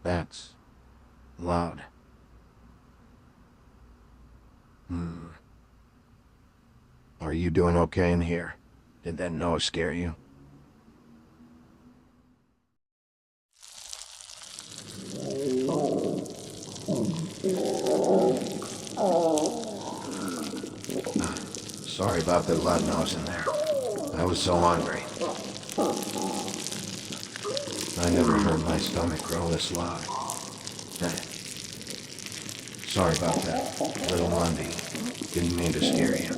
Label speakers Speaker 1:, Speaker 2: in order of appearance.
Speaker 1: That's loud. Are you doing okay in here? Did that noise scare you? Sorry about the loud noise in there. I was so hungry. I never heard my stomach grow this loud. Sorry about that, little Lundy. Didn't mean to scare you.